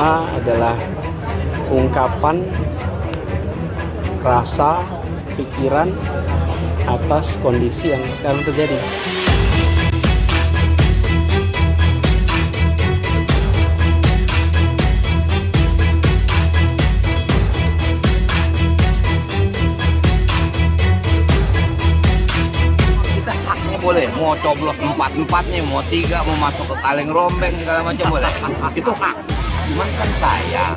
semua adalah ungkapan rasa, pikiran atas kondisi yang sekarang terjadi. Kita haknya boleh, mau coblos 4-4-nya, mau 3, mau masuk ke kaleng rombeng segala macam boleh. Itu hak. Cuman kan saya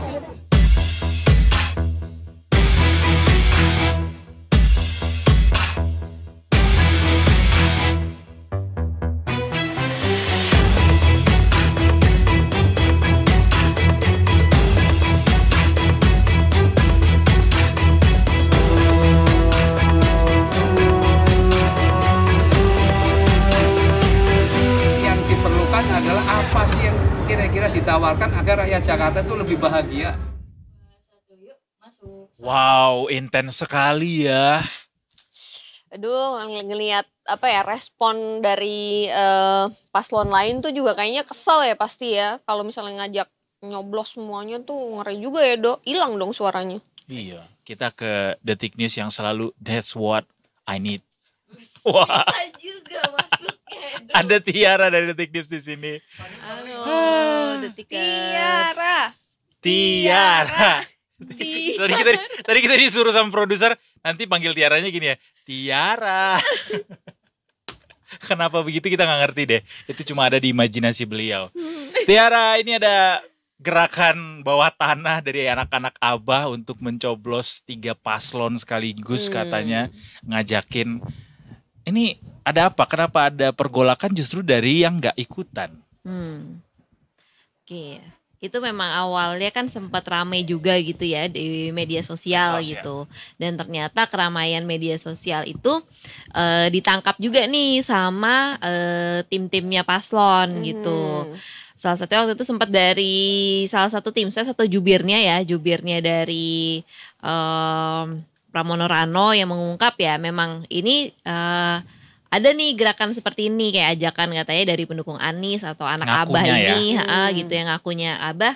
adalah apa sih yang kira-kira ditawarkan agar rakyat Jakarta itu lebih bahagia? Wow, intens sekali ya. Aduh, ngelihat apa ya, respon dari paslon lain tuh juga kayaknya kesel ya pasti ya. Kalau misalnya ngajak nyoblos semuanya tuh ngeri juga ya, Dok. Hilang dong suaranya. Iya, kita ke Detik News yang selalu that's what I need. Wah. Bisa juga masuknya. Ada Tiara dari Detik News di sini. Halo, Detik Tiara. Tiara. Tadi kita disuruh sama produser nanti panggil Tiaranya gini ya, Tiara. Kenapa begitu kita nggak ngerti deh. Itu cuma ada di imajinasi beliau. Tiara, ini ada gerakan bawah tanah dari anak-anak Abah untuk mencoblos 3 paslon sekaligus katanya ngajakin. Ini ada apa? Kenapa ada pergolakan justru dari yang nggak ikutan? Oke, itu memang awalnya kan sempat ramai juga gitu ya di media sosial gitu. Dan ternyata keramaian media sosial itu ditangkap juga nih sama tim-timnya paslon gitu. Salah satunya waktu itu sempat dari salah satu tim saya, satu jubirnya dari Pramono Rano yang mengungkap ya memang ini ada nih gerakan seperti ini, kayak ajakan katanya dari pendukung Anies atau anak Abah ini gitu yang ngakunya Abah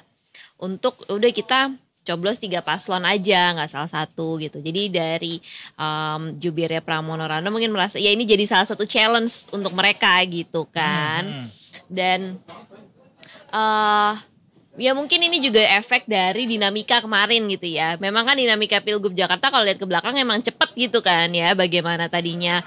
untuk udah kita coblos 3 paslon aja, nggak salah satu gitu. Jadi dari jubirnya Pramono Rano mungkin merasa ya ini jadi salah satu challenge untuk mereka gitu kan. Dan ya mungkin ini juga efek dari dinamika kemarin gitu ya. Memang kan dinamika Pilgub Jakarta kalau lihat ke belakang emang cepet gitu kan ya. Bagaimana tadinya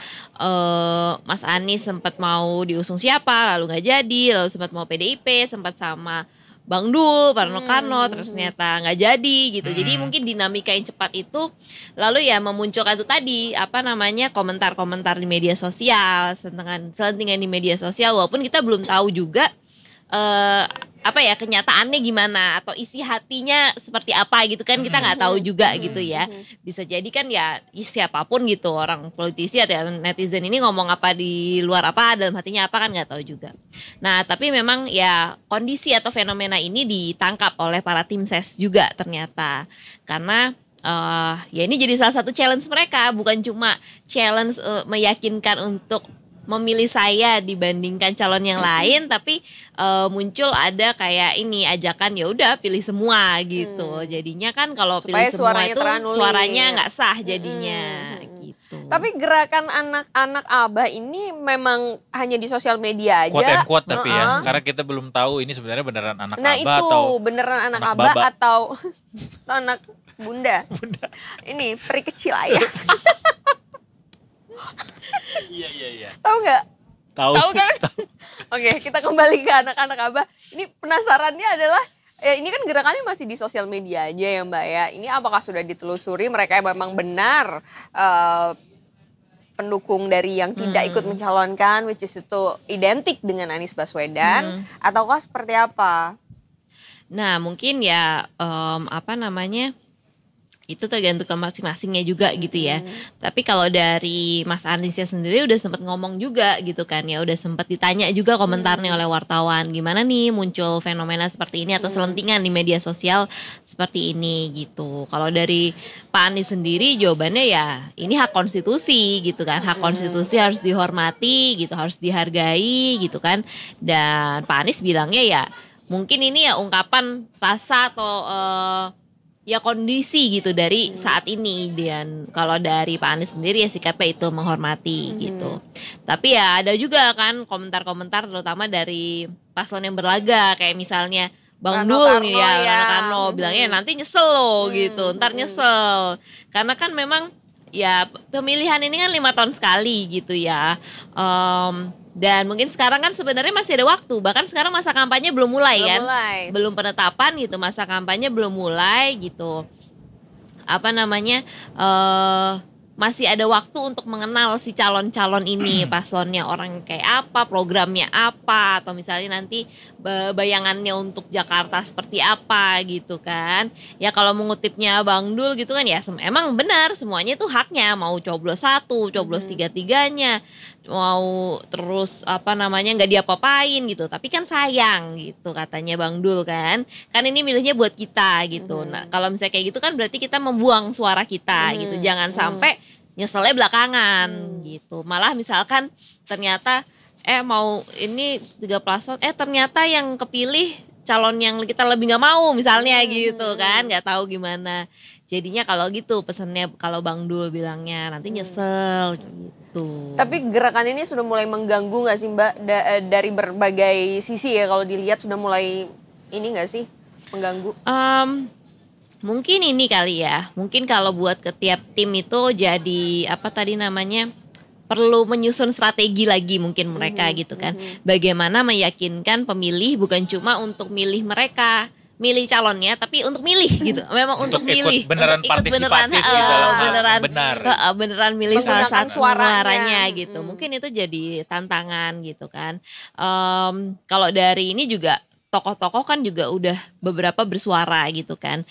Mas Anies sempat mau diusung siapa, lalu nggak jadi. Lalu sempat mau PDIP, sempat sama Bang Dul, Parno Karno, terus ternyata nggak jadi gitu. Jadi mungkin dinamika yang cepat itu lalu ya memunculkan itu tadi apa namanya komentar-komentar di media sosial, selentingan di media sosial. Walaupun kita belum tahu juga apa ya kenyataannya gimana atau isi hatinya seperti apa gitu kan, kita nggak tahu juga gitu ya. Bisa jadi kan ya siapapun gitu, orang politisi atau netizen ini ngomong apa di luar apa dalam hatinya apa kan nggak tahu juga. Nah tapi memang ya kondisi atau fenomena ini ditangkap oleh para tim ses juga ternyata, karena ya ini jadi salah satu challenge mereka, bukan cuma challenge meyakinkan untuk memilih saya dibandingkan calon yang lain, tapi muncul ada kayak ini ajakan ya udah pilih semua gitu. Jadinya kan kalau pilih semua itu suaranya nggak sah jadinya gitu. Tapi gerakan anak-anak Abah ini memang hanya di sosial media aja. Quote and quote tapi ya, karena kita belum tahu ini sebenarnya beneran anak Abah itu beneran anak Abah Baba atau anak Bunda. Ini peri kecil ayah. Iya. Tahu nggak? Tahu Kan? Oke, kita kembali ke anak-anak Abah. Ini penasarannya adalah ini kan gerakannya masih di sosial media aja ya Mbak ya. Ini apakah sudah ditelusuri mereka yang memang benar pendukung dari yang tidak ikut mencalonkan, which is itu identik dengan Anies Baswedan, ataukah seperti apa? Nah mungkin ya apa namanya, itu tergantung ke masing-masingnya juga gitu ya. Tapi kalau dari Mas Aniesnya sendiri udah sempat ngomong juga gitu kan ya, udah sempat ditanya juga komentarnya oleh wartawan, gimana nih muncul fenomena seperti ini atau selentingan di media sosial seperti ini gitu. Kalau dari Pak Anies sendiri jawabannya ya ini hak konstitusi gitu kan, hak konstitusi harus dihormati gitu, harus dihargai gitu kan. Dan Pak Anies bilangnya ya mungkin ini ya ungkapan rasa atau ya kondisi gitu dari saat ini. Dan kalau dari Pak Anies sendiri ya sikapnya itu menghormati gitu. Tapi ya ada juga kan komentar-komentar terutama dari paslon yang berlaga kayak misalnya Bang Rano Dul Karno nih ya, ya. Rano Karno bilangnya nanti nyesel loh gitu, ntar nyesel. Karena kan memang ya pemilihan ini kan 5 tahun sekali gitu ya. Dan mungkin sekarang kan sebenarnya masih ada waktu. Bahkan sekarang masa kampanye belum mulai kan. Belum penetapan gitu, masa kampanye belum mulai gitu. Apa namanya? Masih ada waktu untuk mengenal si calon-calon ini, paslonnya orang kayak apa, programnya apa, atau misalnya nanti bayangannya untuk Jakarta seperti apa gitu kan. Ya kalau mengutipnya Bang Dul gitu kan ya emang benar semuanya itu haknya, mau coblos 1, coblos 3-3-nya, mau terus apa namanya nggak diapa-apain gitu. Tapi kan sayang gitu katanya Bang Dul kan. Kan ini milihnya buat kita gitu. Nah, kalau misalnya kayak gitu kan berarti kita membuang suara kita gitu. Jangan sampai nyeselnya belakangan gitu. Malah misalkan ternyata mau ini 3 paslon ternyata yang kepilih calon yang kita lebih nggak mau misalnya gitu kan, nggak tahu gimana jadinya. Kalau gitu pesannya kalau Bang Dul bilangnya nanti nyesel gitu. Tapi gerakan ini sudah mulai mengganggu nggak sih Mbak dari berbagai sisi ya, kalau dilihat sudah mulai ini nggak sih mengganggu? Mungkin ini kali ya, mungkin kalau buat ke tiap tim itu jadi apa tadi namanya, perlu menyusun strategi lagi mungkin mereka gitu kan. Bagaimana meyakinkan pemilih bukan cuma untuk milih mereka, milih calonnya, tapi untuk milih gitu. Memang untuk milih, beneran untuk ikut partisipatif di dalam hal beneran milih salah menggunakan satu suaranya. suaranya gitu. Mungkin itu jadi tantangan gitu kan. Kalau dari ini juga tokoh-tokoh kan juga udah beberapa bersuara gitu kan.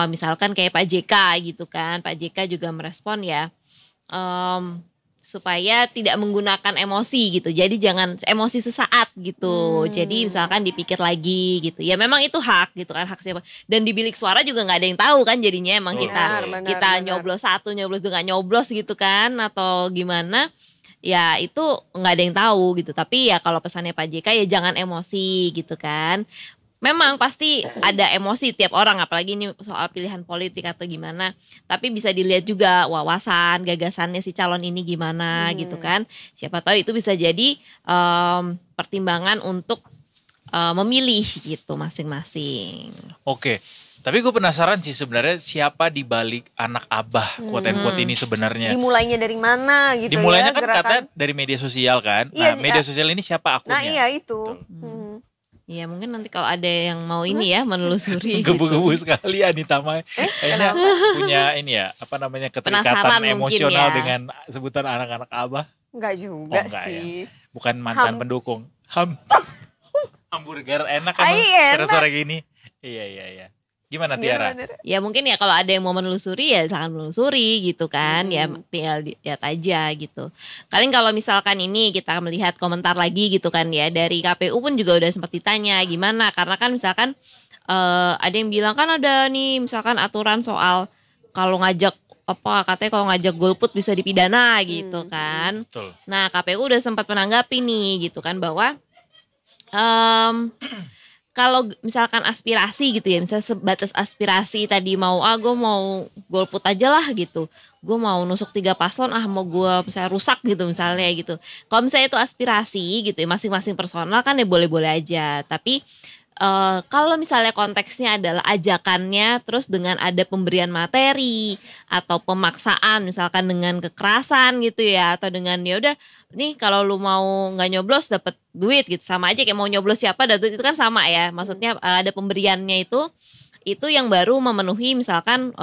Misalkan kayak Pak JK gitu kan. Pak JK juga merespon ya supaya tidak menggunakan emosi gitu. Jadi jangan emosi sesaat gitu. Jadi misalkan dipikir lagi gitu. Ya memang itu hak gitu kan, hak siapa. Dan di bilik suara juga nggak ada yang tahu kan jadinya emang kita nyoblos 1, nyoblos 2 nggak nyoblos gitu kan atau gimana. Ya itu nggak ada yang tahu gitu. Tapi ya kalau pesannya Pak JK ya jangan emosi gitu kan. Memang pasti ada emosi tiap orang, apalagi ini soal pilihan politik atau gimana. Tapi bisa dilihat juga wawasan, gagasannya si calon ini gimana gitu kan. Siapa tahu itu bisa jadi pertimbangan untuk memilih gitu masing-masing. Oke. Tapi gue penasaran sih sebenarnya siapa di balik anak abah quote and quote ini sebenarnya. Dimulainya dari mana gitu. Dimulainya ya, kan katanya dari media sosial kan. Iya, Nah media sosial ini siapa akunnya? Nah iya itu. Ya mungkin nanti kalau ada yang mau ini ya menelusuri. Gebu-gebu sekali Anita Mah. Kayaknya punya ini ya apa namanya keterikatan Penasaran emosional mungkin ya. dengan sebutan anak-anak abah. Enggak juga enggak sih. Ya. Bukan mantan pendukung. Hamburger enak kan enak. sore-sore gini. Iya. Gimana Tiara? Ya mungkin ya kalau ada yang mau menelusuri ya silahkan menelusuri gitu kan. Ya tinggal lihat aja gitu. Kalian kalau misalkan ini kita melihat komentar lagi gitu kan ya, dari KPU pun juga udah sempat ditanya gimana. Karena kan misalkan ada yang bilang kan ada nih misalkan aturan soal kalau ngajak katanya kalau ngajak golput bisa dipidana gitu kan. Betul. Nah KPU udah sempat menanggapi nih gitu kan bahwa kalau misalkan aspirasi gitu ya, misalnya sebatas aspirasi tadi mau gue mau golput aja lah gitu, gue mau nusuk 3 paslon mau gue misalnya rusak gitu misalnya gitu. Kalau misalnya itu aspirasi gitu ya, masing-masing personal kan ya boleh-boleh aja. Tapi kalau misalnya konteksnya adalah ajakannya terus dengan ada pemberian materi atau pemaksaan misalkan dengan kekerasan gitu ya, atau dengan ya udah nih kalau lu mau nggak nyoblos dapat duit gitu, sama aja kayak mau nyoblos siapa dapat duit, itu kan sama ya. Maksudnya ada pemberiannya itu yang baru memenuhi misalkan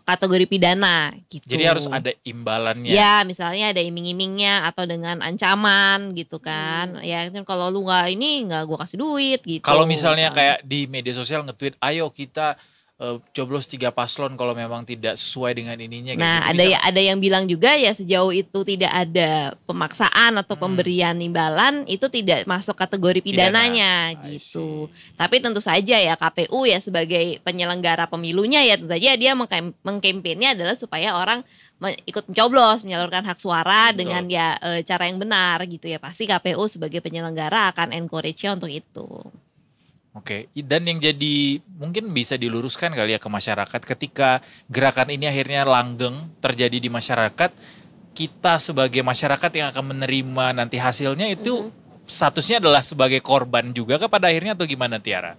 kategori pidana gitu. Jadi harus ada imbalannya. Ya misalnya ada iming-imingnya atau dengan ancaman gitu kan. Ya kalau lu nggak ini nggak gue kasih duit gitu. Kalau misalnya kayak di media sosial nge-tweet ayo kita coblos 3 paslon kalau memang tidak sesuai dengan ininya. Nah gitu. ada yang bilang juga ya sejauh itu tidak ada pemaksaan atau pemberian imbalan itu tidak masuk kategori pidananya gitu. Tapi tentu saja ya KPU ya sebagai penyelenggara pemilunya ya tentu saja dia mengkampennya adalah supaya orang ikut mencoblos, menyalurkan hak suara dengan ya cara yang benar gitu ya. Pasti KPU sebagai penyelenggara akan encourage-nya untuk itu. Oke, dan yang jadi mungkin bisa diluruskan kali ya ke masyarakat ketika gerakan ini akhirnya langgeng terjadi di masyarakat, kita sebagai masyarakat yang akan menerima nanti hasilnya itu statusnya adalah sebagai korban juga pada akhirnya atau gimana Tiara?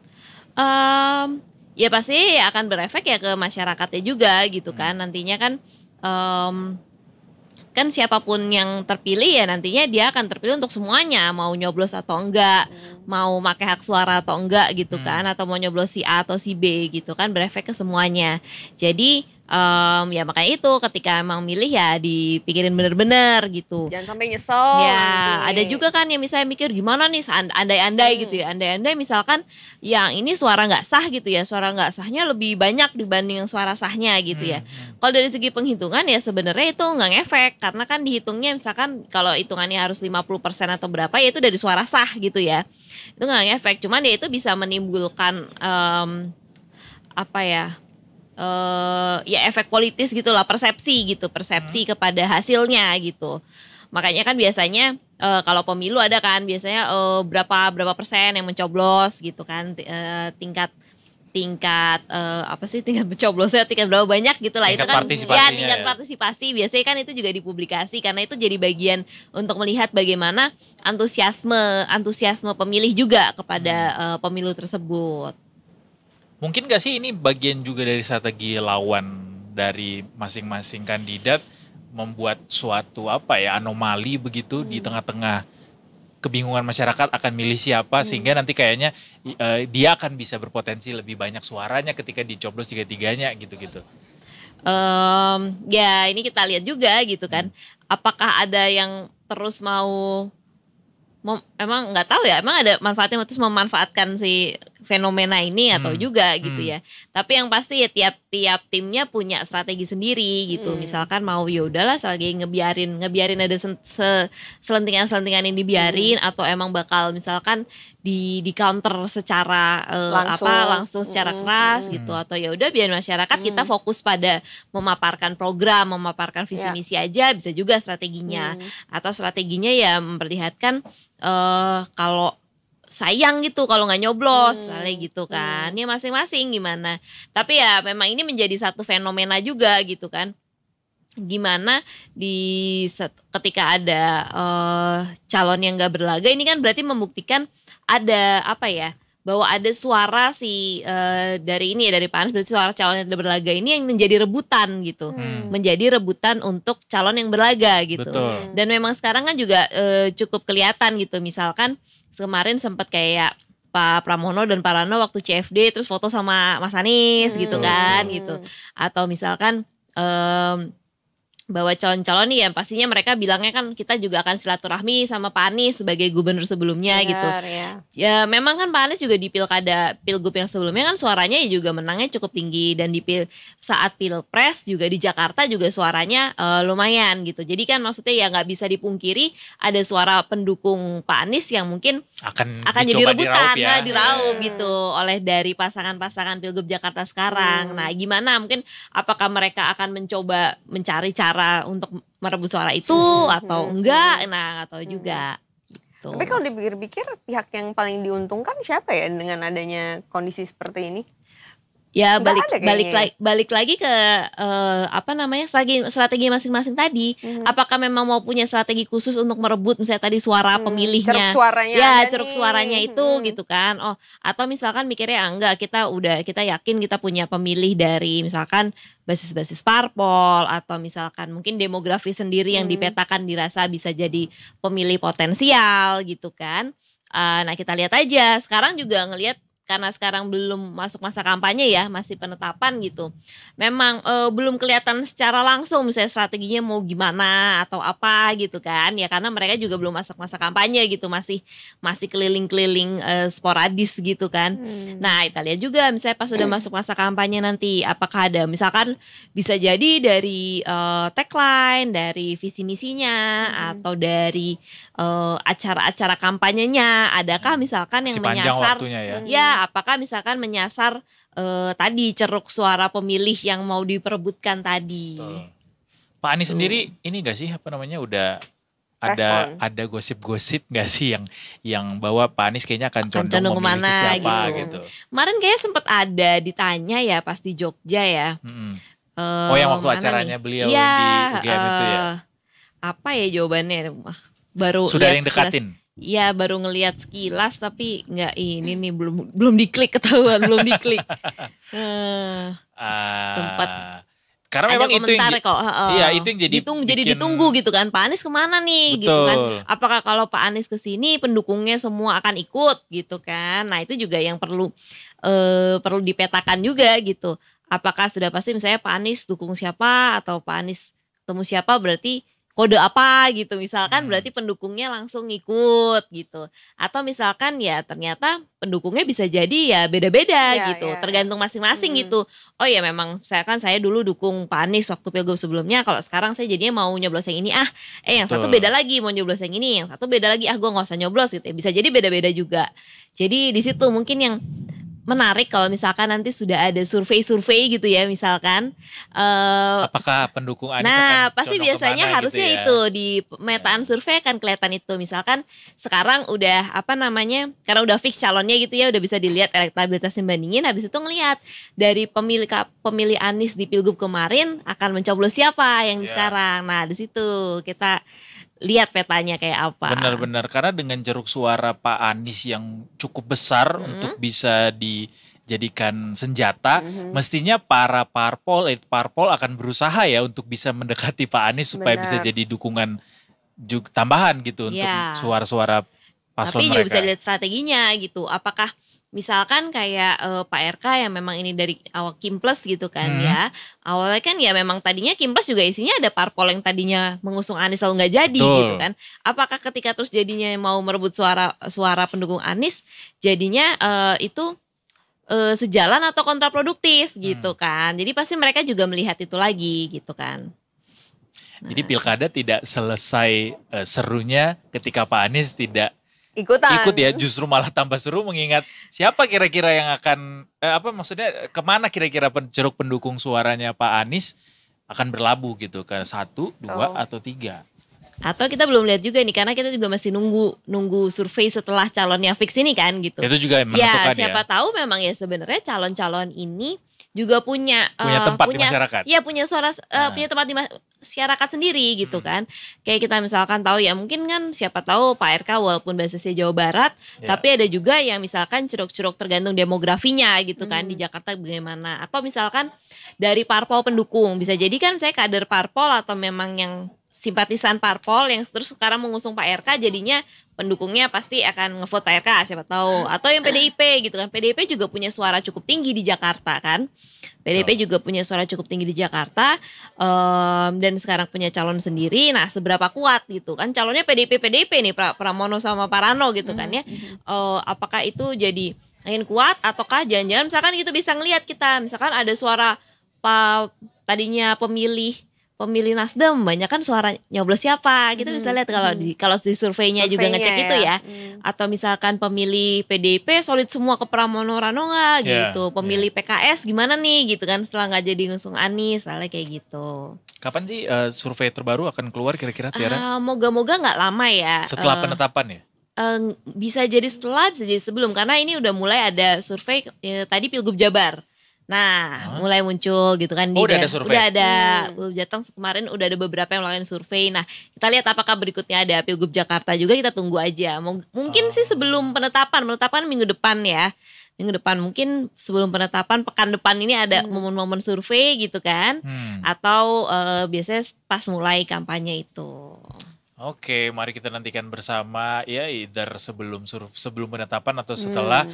Ya pasti akan berefek ya ke masyarakatnya juga gitu kan. Nantinya kan kan siapapun yang terpilih ya nantinya dia akan terpilih untuk semuanya, mau nyoblos atau enggak, mau pakai hak suara atau enggak gitu kan, atau mau nyoblos si A atau si B gitu kan, berefek ke semuanya. Jadi ya makanya itu ketika emang milih ya dipikirin bener-bener gitu. Jangan sampai nyesel Ya nanti. ada juga kan yang misalnya mikir gimana nih andai-andai gitu ya, andai-andai misalkan yang ini suara nggak sah gitu ya, suara nggak sahnya lebih banyak dibanding yang suara sahnya gitu ya. Kalau dari segi penghitungan ya sebenarnya itu nggak ngefek, karena kan dihitungnya misalkan kalau hitungannya harus 50% atau berapa ya itu dari suara sah gitu ya, itu nggak ngefek. Cuman ya itu bisa menimbulkan apa ya, ya efek politis gitulah, persepsi kepada hasilnya gitu. Makanya kan biasanya kalau pemilu ada kan biasanya berapa persen yang mencoblos gitu kan, tingkat apa sih tingkat mencoblosnya, tingkat berapa banyak gitulah, itu kan ya tingkat partisipasi biasanya kan itu juga dipublikasi, karena itu jadi bagian untuk melihat bagaimana antusiasme pemilih juga kepada pemilu tersebut. Mungkin gak sih ini bagian juga dari strategi lawan dari masing-masing kandidat membuat suatu anomali begitu di tengah-tengah kebingungan masyarakat akan milih siapa, sehingga nanti kayaknya dia akan bisa berpotensi lebih banyak suaranya ketika dicoblos tiga-tiganya gitu-gitu. Ya ini kita lihat juga gitu kan, apakah ada yang terus emang nggak tahu ya, emang ada manfaatnya terus memanfaatkan si fenomena ini atau juga gitu ya. Tapi yang pasti ya tiap timnya punya strategi sendiri gitu. Misalkan mau ya udahlah strategi ngebiarin ada selentingan ini dibiarin, atau emang bakal misalkan di counter secara langsung secara keras gitu, atau ya udah biar masyarakat kita fokus pada memaparkan program, memaparkan visi misi aja, bisa juga strateginya. Atau strateginya ya memperlihatkan kalau sayang gitu kalau nggak nyoblos, gitu kan. Ya masing-masing gimana. Tapi ya memang ini menjadi satu fenomena juga gitu kan. Gimana ketika ada calon yang nggak berlaga, ini kan berarti membuktikan ada bahwa ada suara dari Pak Anies, berarti suara calon yang berlaga ini yang menjadi rebutan gitu, menjadi rebutan untuk calon yang berlaga gitu. Betul. Dan memang sekarang kan juga cukup kelihatan gitu, misalkan kemarin sempat kayak Pak Pramono dan Pak Rano waktu CFD terus foto sama Mas Anies gitu kan gitu, atau misalkan bahwa calon-calon nih ya pastinya mereka bilangnya kan kita juga akan silaturahmi sama Pak Anies sebagai gubernur sebelumnya gitu. Ya memang kan Pak Anies juga di pilgub yang sebelumnya kan suaranya ya juga menangnya cukup tinggi, dan di saat pilpres juga di Jakarta juga suaranya lumayan gitu. Jadi kan maksudnya ya nggak bisa dipungkiri ada suara pendukung Pak Anies yang mungkin akan jadi rebutan, diraup gitu oleh dari pasangan-pasangan pilgub Jakarta sekarang. Nah gimana, mungkin apakah mereka akan mencoba mencari cara untuk merebut suara itu atau enggak, nah atau juga gitu. Tapi kalau dipikir-pikir pihak yang paling diuntungkan siapa ya dengan adanya kondisi seperti ini? Ya balik lagi ke strategi masing-masing tadi. Apakah memang mau punya strategi khusus untuk merebut misalnya tadi suara pemilihnya, ceruk suaranya itu gitu kan. Atau misalkan mikirnya enggak, kita yakin kita punya pemilih dari misalkan basis-basis parpol, atau misalkan mungkin demografi sendiri yang dipetakan dirasa bisa jadi pemilih potensial gitu kan. Nah kita lihat aja sekarang juga ngelihat, karena sekarang belum masuk masa kampanye ya, masih penetapan gitu. Memang belum kelihatan secara langsung misalnya strateginya mau gimana atau apa gitu kan. Ya karena mereka juga belum masuk masa kampanye gitu, masih keliling-keliling sporadis gitu kan. Nah, kita lihat juga misalnya pas sudah masuk masa kampanye nanti apakah ada misalkan bisa jadi dari tagline, dari visi misinya, atau dari acara-acara kampanyenya, adakah misalkan yang menyasar apakah misalkan menyasar tadi ceruk suara pemilih yang mau diperebutkan tadi. Betul. Pak Anies sendiri ini gak sih udah Respon. ada gosip-gosip nggak sih yang bahwa Pak Anies kayaknya akan Akan condong condong memilih ke kemana siapa gitu. gitu. Kemarin kayaknya sempat ada ditanya ya pas di Jogja ya. Mm-mm. Oh, yang waktu Mana acaranya nih? beliau Iya, di UGM itu ya. Apa ya jawabannya? Baru Sudah ada lihat yang sekilas. dekatin. Iya, baru ngelihat sekilas tapi nggak ini nih belum diklik ketahuan, belum diklik. Sempet Karena ada memang itu yang komentar kok. iya, itu yang jadi jadi bikin- ditunggu gitu kan. Pak Anies kemana nih gitu kan? Betul. Apakah kalau Pak Anies kesini pendukungnya semua akan ikut gitu kan? Nah itu juga yang perlu dipetakan juga gitu. Apakah sudah pasti misalnya Pak Anies dukung siapa atau Pak Anies ketemu siapa berarti kode apa gitu misalkan berarti pendukungnya langsung ngikut gitu. Atau misalkan ya ternyata pendukungnya bisa jadi ya beda-beda Iya, gitu. iya. Tergantung masing-masing gitu. Oh ya memang saya dulu dukung Pak Anies waktu pilgub sebelumnya. Kalau sekarang saya jadinya mau nyoblos yang ini yang satu Betul. beda lagi mau nyoblos yang ini, yang satu beda lagi gue nggak usah nyoblos gitu. Bisa jadi beda-beda juga. Jadi di situ mungkin yang menarik kalau misalkan nanti sudah ada survei-survei gitu ya misalkan. apakah pendukung Anies Nah, akan pasti condong biasanya kemana harusnya gitu ya. itu di pemetaan survei akan kelihatan itu. Misalkan sekarang udah karena udah fix calonnya gitu ya, udah bisa dilihat elektabilitasnya bandingin, habis itu ngelihat dari pemilih Anies di Pilgub kemarin akan mencoblos siapa yang di Ya. sekarang. Nah, di situ kita lihat petanya kayak apa. Benar-benar karena dengan ceruk suara Pak Anies yang cukup besar untuk bisa dijadikan senjata, mestinya para parpol akan berusaha ya untuk bisa mendekati Pak Anies supaya bisa Benar. jadi dukungan tambahan gitu untuk Ya. suara-suara paslon Tapi juga mereka. bisa dilihat strateginya gitu. Apakah misalkan kayak Pak RK yang memang ini dari awal Kimples gitu kan ya. Awalnya kan ya memang tadinya Kimples juga isinya ada parpol yang tadinya mengusung Anies lalu nggak jadi Betul. gitu kan. Apakah ketika terus jadinya mau merebut suara pendukung Anies jadinya itu sejalan atau kontraproduktif gitu kan. Jadi pasti mereka juga melihat itu lagi gitu kan. Jadi pilkada tidak selesai serunya ketika Pak Anies tidak Ikutan. ikut ya, justru malah tambah seru mengingat siapa kira-kira yang akan maksudnya kemana kira-kira ceruk pendukung suaranya Pak Anies akan berlabuh gitu kan, 1, 2 atau 3. Atau kita belum lihat juga nih karena kita juga masih nunggu survei setelah calonnya fix ini kan gitu. Itu juga yang menentukan ya. Siapa tahu memang ya sebenarnya calon-calon ini juga punya Tempat di masyarakat. Iya, punya suara punya tempat di masyarakat sendiri gitu kan. Kayak kita misalkan tahu ya mungkin kan siapa tahu Pak RK walaupun basisnya Jawa Barat, tapi ada juga yang misalkan ceruk-ceruk tergantung demografinya gitu kan di Jakarta bagaimana. Atau misalkan dari parpol pendukung, bisa jadi kan saya kader parpol atau memang yang simpatisan parpol yang terus sekarang mengusung Pak RK jadinya pendukungnya pasti akan ngevote Pak RK siapa tahu, atau yang PDIP gitu kan. PDIP juga punya suara cukup tinggi di Jakarta kan. PDIP juga punya suara cukup tinggi di Jakarta dan sekarang punya calon sendiri. Nah, seberapa kuat gitu kan calonnya PDIP nih Pramono sama Parano gitu kan ya. Apakah itu jadi angin kuat ataukah jangan-jangan misalkan gitu bisa ngelihat kita misalkan ada suara tadinya pemilih Nasdem banyak kan suara nyoblos siapa kita bisa lihat kalau di surveinya juga ngecek ya. itu ya. Atau misalkan pemilih PDIP solid semua ke Pramono Rano nggak gitu, pemilih PKS gimana nih gitu kan setelah nggak jadi ngusung Anies soalnya kayak gitu. Kapan sih survei terbaru akan keluar kira-kira Tiara? Moga-moga nggak lama ya. Setelah penetapan ya? Bisa jadi setelah, bisa jadi sebelum karena ini udah mulai ada survei tadi Pilgub Jabar. Nah, mulai muncul gitu kan udah ada survei? Udah ada. Jateng kemarin udah ada beberapa yang melakukan survei. Nah, kita lihat apakah berikutnya ada Pilgub Jakarta juga, kita tunggu aja. Mungkin sih sebelum penetapan minggu depan ya. Minggu depan mungkin sebelum penetapan pekan depan ini ada momen-momen survei gitu kan. Atau biasanya pas mulai kampanye itu. Oke, mari kita nantikan bersama ya either sebelum penetapan atau setelah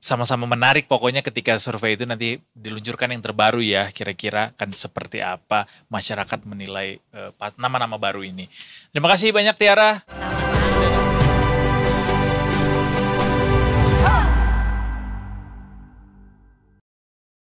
sama-sama menarik pokoknya ketika survei itu nanti diluncurkan yang terbaru ya, kira-kira akan seperti apa masyarakat menilai nama-nama baru ini. Terima kasih banyak Tiara. Sama.